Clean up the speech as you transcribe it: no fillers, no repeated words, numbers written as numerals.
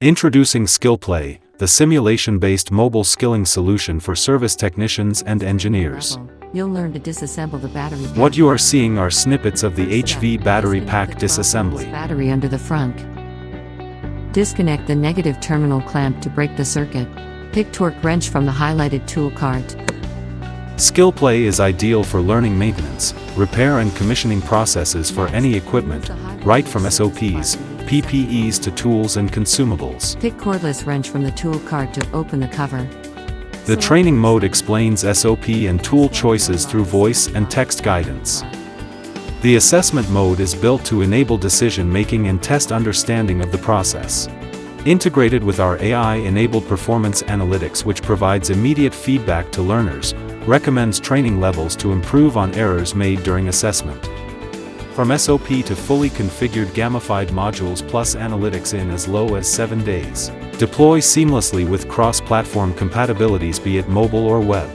Introducing SkillPlay, the simulation-based mobile skilling solution for service technicians and engineers. You'll learn to disassemble the battery pack. What you are seeing are snippets of the HV battery pack disassembly. Battery under the frunk. Disconnect the negative terminal clamp to break the circuit. Pick torque wrench from the highlighted tool cart. SkillPlay is ideal for learning maintenance, repair and commissioning processes for any equipment, right from SOPs, PPEs to tools and consumables. Pick cordless wrench from the tool cart to open the cover. The training mode explains SOP and tool choices through voice and text guidance. The assessment mode is built to enable decision-making and test understanding of the process. Integrated with our AI-enabled performance analytics, which provides immediate feedback to learners, recommends training levels to improve on errors made during assessment. From SOP to fully configured gamified modules plus analytics in as low as 7 days. Deploy seamlessly with cross-platform compatibilities, be it mobile or web.